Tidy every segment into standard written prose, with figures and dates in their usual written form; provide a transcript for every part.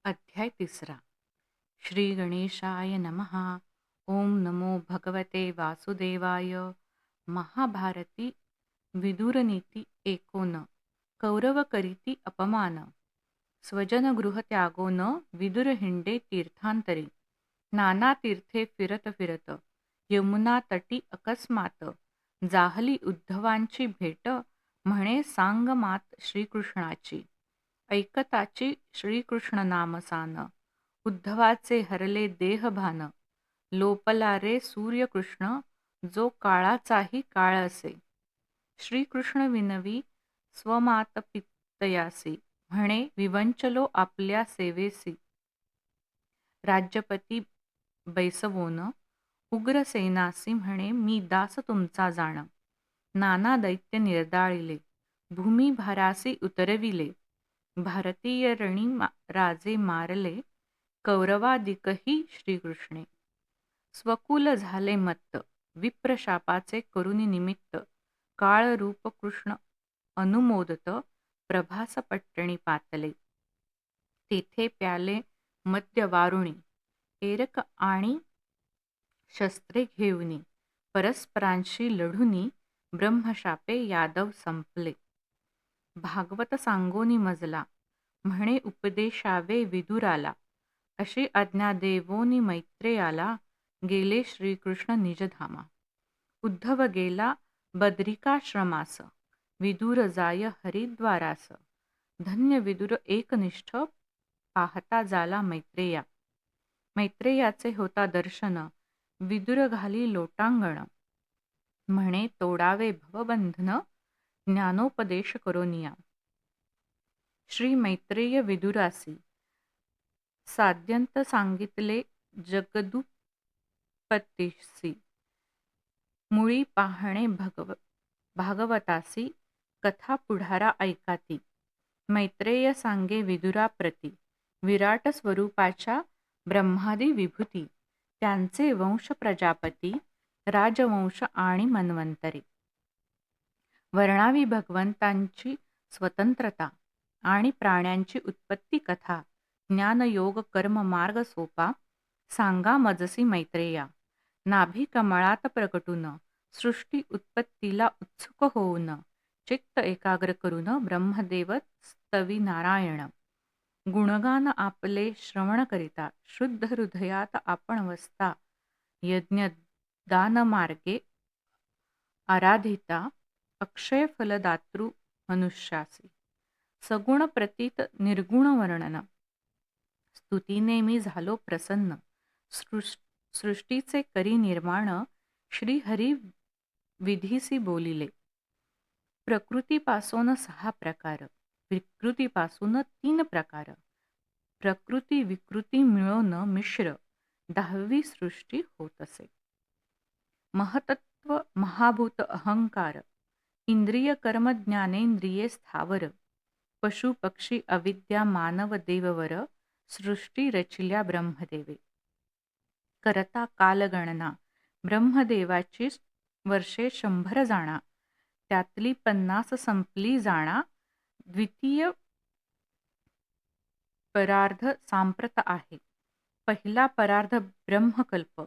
अध्याय 3. श्री गणेशाय नमः. ओम नमो भगवते वासुदेवाय. महाभारती विदुरनीती 51. कौरव करीती अपमान. स्वजनगृह त्यागोन विदुर हिंडे तीर्थांतरी. नाना तीर्थे फिरत फिरत यमुना तटी अकस्मात जाहली उद्धवांची भेट. म्हणे सांग मात श्रीकृष्णाची. ऐकताची श्रीकृष्ण नामसान. उद्धवाचे हरले देहभान. लोपला रे सूर्यकृष्ण जो काळाचाही काळ असे. श्रीकृष्ण विनवी स्वमातपितयासी. म्हणे विवंचलो आपल्या सेवेसी. राज्यपती बैसवोन उग्रसेनासी. म्हणे मी दास तुमचा जाण. नाना दैत्य निर्दाळिले भूमी भारासी उतरविले. भारतीय रणी राजे मारले कौरवादिकही श्रीकृष्णे. स्वकुल झाले मत्त विप्रशापाचे करुणी निमित्त. काळरूप कृष्ण अनुमोदत प्रभास पट्टणी पातले. तेथे प्याले मद्य वारुणी एरक आणि शस्त्रे घेऊनी. परस्परांशी लढुनी ब्रह्मशापे यादव संपले. भागवत सांगोनी मजला. म्हणे उपदेशावे विदुराला. अशी आज्ञा देवोनी मैत्रेयाला. गेले श्रीकृष्ण निजधामा. उद्धव गेला बद्रिकाश्रमास. विदुर जाय हरिद्वारास. धन्य विदुर एकनिष्ठ पाहता झाला मैत्रेया. मैत्रेयाचे होता दर्शन विदुर घाली लोटांगण. म्हणे तोडावे भवबंधन ज्ञानोपदेश करोनिया. श्री मैत्रेय विदुरासी साध्यंत सांगितले जगदुत्पत्तीसी. मुळी पाहणे भागवतासी कथा पुढारा ऐकाती. मैत्रेय सांगे विदुराप्रती विराट स्वरूपाच्या ब्रह्मादी विभूती. त्यांचे वंश प्रजापती राजवंश आणि मन्वंतरे. वर्णावी भगवंतांची स्वतंत्रता आणि प्राण्यांची उत्पत्ती कथा. ज्ञानयोग कर्म मार्ग सोपा सांगा मजसी मैत्रेया. नाभी कमळात प्रकटून सृष्टी उत्पत्तीला उत्सुक होऊन चित्त एकाग्र करून ब्रह्मदेव स्तवी नारायण. गुणगान आपले श्रवण करिता शुद्ध हृदयात आपण वसता. यज्ञ दान मार्गे आराधिता अक्षय फलदातृ मनुष्यासी. सगुण प्रतीत निर्गुण वर्णन स्तुतीने मी झालो प्रसन्न. सृष्टीचे करी निर्माण श्रीहरी विधीसी बोलिले. प्रकृतीपासून 6 प्रकार, विकृतीपासून 3 प्रकार. प्रकृती विकृती मिळून मिश्र 10वी सृष्टी होत असे. महतत्व महाभूत अहंकार. इंद्रिय कर्म ज्ञानेंद्रिये स्थावर. पशु पक्षी अविद्या मानव देववर. सृष्टी रचिल्या ब्रह्मदेवे. करता कालगणना ब्रह्मदेवाची वर्षे 100 जाणा. त्यातली 50 संपली जाणा. द्वितीय परार्ध सांप्रत आहे. पहिला परार्ध ब्रह्मकल्प,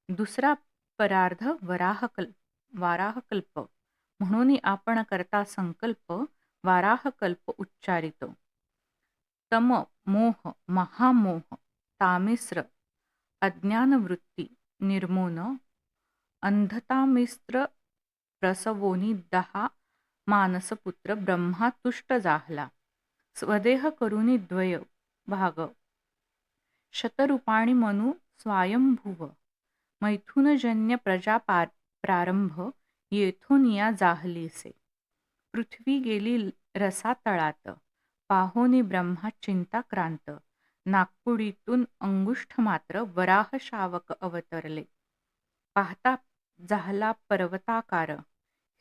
दुसरा परार्ध वाराहकल्प. म्हणून आपण करता संकल्प वाराहकल्प उच्चारितो. तम मोह महामोह तामिस्र अज्ञानवृत्ती निर्मून. अंधतामिस्र प्रसवोनी 10 मानसपुत्र ब्रह्मा तुष्ट जाहला. स्वदेह करुनी द्वय भाग. शतरूपाणी मनु स्वायंभुव. मैथुनजन्य प्रजा प्रारंभ येथून या जाहलीसे. पृथ्वी गेली रसातळात पाहोनी ब्रह्मा चिंताक्रांत. नागपुडीतून अंगुष्ठ मात्र वराह शावक अवतरले. पाहता झाला पर्वताकार.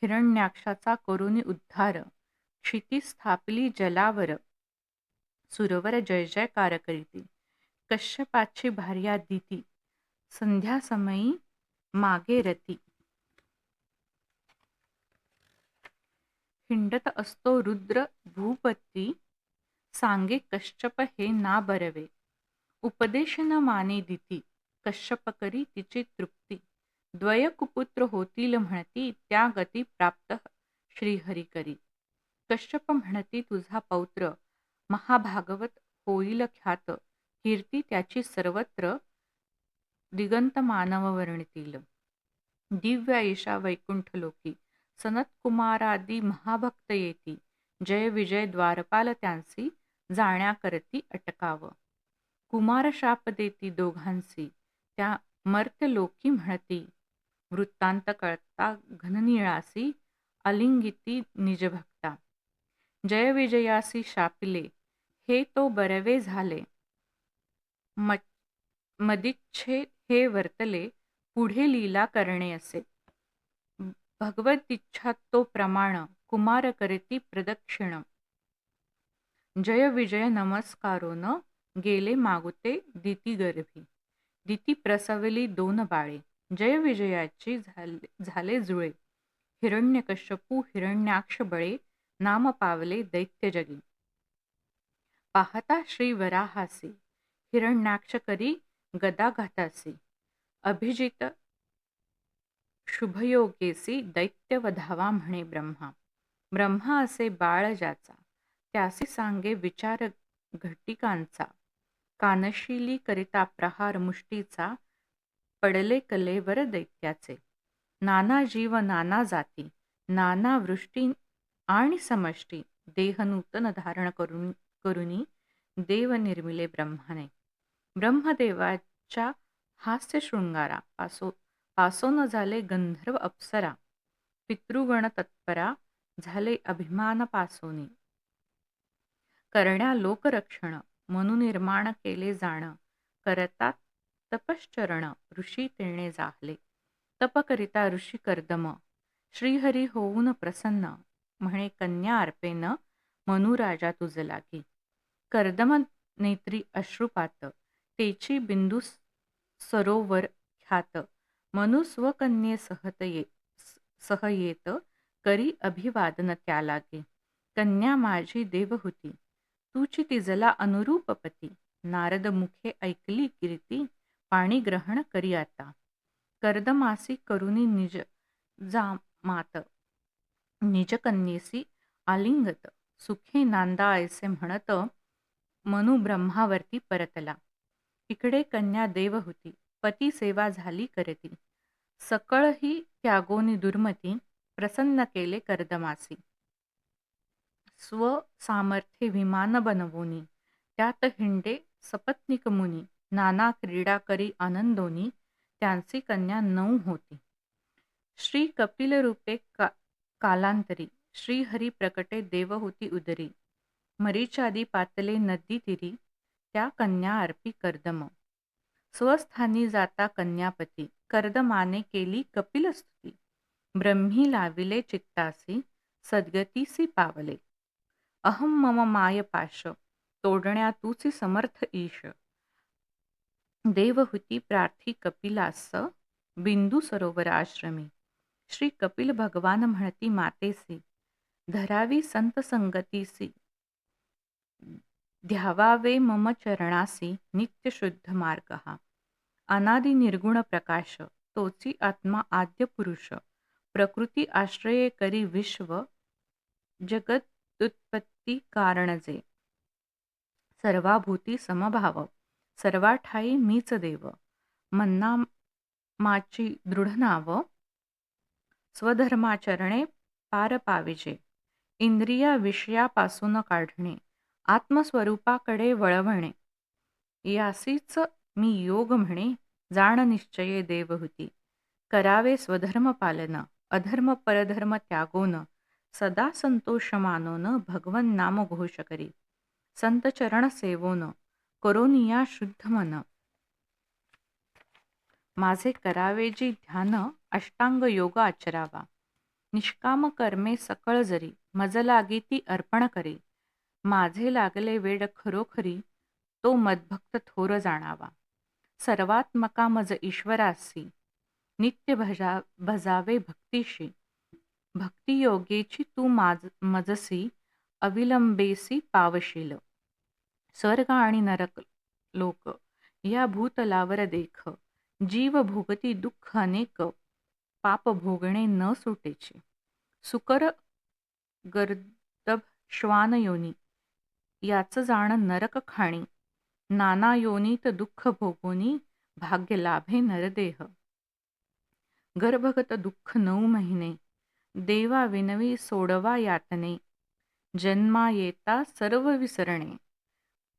हिरण्याक्षाचा करुनी उद्धार. क्षिती स्थापिली जलावर. सुरवर जय जयकार करीती. कश्यपाची भार्या दिती संध्यासमयी मागे रती. हिंडत असतो रुद्र भूपती. सांगे कश्यप हे ना बरवे. उपदेश न माने दिती, कश्यप करी तिची तृप्ती. द्वय कुपुत्र होतील म्हणती, त्या गती प्राप्त श्रीहरी करी. कश्यप म्हणती तुझा पौत्र, महाभागवत होईल ख्यात. कीर्ती त्याची सर्वत्र, दिगंत मानव वर्णितील. दिव्य ईशा वैकुंठ लोकी, सनत कुमारादी महाभक्त येती. जय विजय द्वारपाल त्यांसी, जाण्या करती अटकाव. कुमार शाप देती दोघांसी, त्या मर्त्य लोकी म्हणती. वृत्तांत कळता घननिळासी, अलिंगिती निजभक्ता. जय विजयासी शापिले, हे तो बरवे झाले. मदिच्छे हे वर्तले, पुढे लीला करणे असे. भगवत इच्छा तो प्रमाण, कुमार करती प्रदक्षिण. जय विजय नमस्कारो न, गेले मागुते दिती गर्भी. दिती प्रसवली दोन बाळे, जय विजयाची झाले जुळे. हिरण्यकश्यपू हिरण्याक्ष बळे, नाम पावले दैत्य जगी. पाहता श्री वराहासी, हिरण्याक्ष करी गदा घातासी. अभिजित शुभयोगेसी, दैत्य वधावा म्हणे ब्रह्मा. ब्रह्मा असे बाळ ज्याचा, त्यासी सांगे विचार घटिकांचा. कानशिली करिता प्रहार मुष्टीचा, पडले कलेवर दैत्याचे. नाना जीव नाना जाती, नाना वृष्टी आणि समष्टी. देह नूतन धारण करुनी, देव निर्मिले ब्रह्माने. ब्रह्मदेवाच्या हास्य शृंगारा, पासोन झाले गंधर्व अप्सरा. पितृगण तत्परा, झाले अभिमान पासोनी. करण्या लोकरक्षण, मनु निर्माण केले जाण. करतात तपश्चरण, ऋषी तेणे जाहले. तप करिता ऋषी कर्दम, श्रीहरी होऊन प्रसन्न. म्हणे कन्या अर्पेन, मनुराजा तुझ लागी. कर्दम नेत्री अश्रुपात, तेची बिंदू सरोवर ख्यात. मनु स्वकन्ये सह येत, करी अभिवादन त्या लागे. कन्या माझी देवहूती, तुची तिजला अनुरूपपती. नारद मुखे ऐकली कीर्ती, पाणी ग्रहण करी आता. कर्दमासी करुनी निज जामात, निज कन्येसी आलिंगत. सुखे नांदा ऐसे म्हणत, मनु ब्रह्मावरती परतला. इकडे कन्या देवहूती, पती सेवा झाली करती. सकळ ही त्यागोनी दुर्मती, प्रसन्न केले कर्दमासी. स्व सामर्थ्ये विमान बनवोनी, त्यात हिंडे सपत्नीक मुनी. नाना क्रीडा करी आनंदोनी, त्यांची कन्या 9 होती. श्री कपिल रूपे कालांतरी, श्रीहरी प्रकटे देवहूती उदरी. मरीचादी पातले नदी तिरी, त्या कन्या अर्पी कर्दम. स्वस्थानी जाता कन्यापती, कर्दमाने केली कपिल स्तुती. ब्रह्मी लाविले चित्तासी, सद्गतीसी पावले. अहम मम माय पाश, तोडण्या तूची समर्थ ईश. देवहूती प्रार्थी कपिलास, बिंदू सरोवराश्रमी. श्री कपिल भगवान म्हणती मातेसी, धरावी संत संगतीसी. ध्यावावे मम चरणासी, नित्य शुद्ध मार्ग हा. अनादि निर्गुण प्रकाश, तोची आत्मा आद्य पुरुष. प्रकृती आश्रये करी विश्व, जगत उत्पत्ती कारण जे. सर्वाभूती समभाव, सर्वाठाई मीच देव. मन्नामाची दृढ नाव, स्वधर्माचरणे पार पाविजे. इंद्रिया विषयापासून काढणे, आत्मस्वरूपाकडे वळवणे. यासीच मी योग म्हणे, जाण निश्चये देवहूती. करावे स्वधर्म पालन, अधर्म परधर्म त्यागोन. सदा संतोष मानोन, भगवन नाम घोष करी. संत चरण सेवोन, करोनिया शुद्ध मन. माझे करावे जी ध्यान, अष्टांग योग आचरावा. निष्काम कर्मे सकळ जरी, मज लागी ती अर्पण करी. माझे लागले वेड खरोखरी, तो मद्भक्त थोर जाणावा. सर्वात्मका मज ईश्वरासी, नित्य भजावे भक्तीशी. भक्तियोगेची तू मजसी, अविलंबेसी पावशील. स्वर्ग आणि नरक लोक, या भूतलावर देख, जीव भोगती दुःख अनेक, पाप भोगणे न सुटेचे. सुकर गर्दभ श्वान योनी, याच जाण नरक खाणी. नाना योनीत दुःख भोगोनी, भाग्य लाभे नरदेह. गर्भगत दुःख 9 महिने, देवा विनवी सोडवा यातने. जन्मा येता सर्व विसरणे,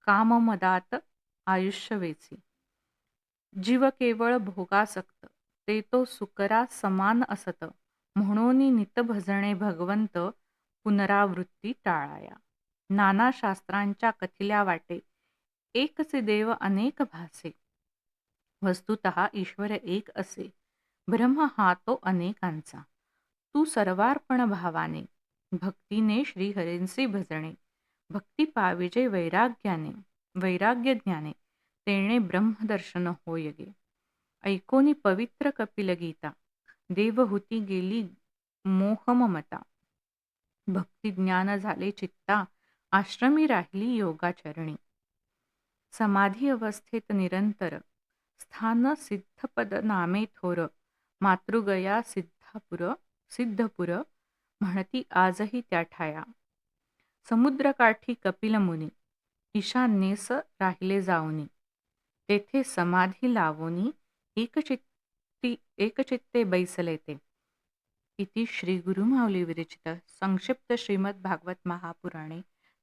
काममदात आयुष्य वेचे. जीव केवळ भोगासक्त, ते तो सुकरा समान असत. म्हणून नित भजणे भगवंत, पुनरावृत्ती टाळाया. नाना शास्त्रांच्या कथिल्या वाटे, एकचे देव अनेक भासे. वस्तुतः ईश्वर एक असे, ब्रह्म हा तो अनेकांचा. तू सर्वार्पण भावाने, भक्तीने श्रीहरींचे भजणे. भक्ती पाविजे वैराग्याने, वैराग्य ज्ञाने, तेणे ब्रह्मदर्शन होयगे. ऐकोनी पवित्र कपिल गीता, देवहूती गेली मोहममता. भक्ती ज्ञान झाले चित्ता, आश्रमी राहिली योगाचरणी. समाधी अवस्थेत निरंतर, स्थान सिद्धपद नामे थोर. मातृगया सिद्धपुर, म्हणती आजही त्या ठाया. समुद्रकाठी कपिल मुनी, ईशान्येस राहिले जाऊनी. तेथे समाधी लावोनी, एकचित्ते बैसले ते. इति श्री गुरुमाऊली विरचित संक्षिप्त श्रीमद् भागवत महापुराणे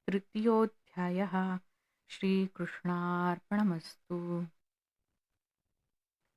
तृतीयोऽध्यायः. श्रीकृष्णार्पणमस्तु.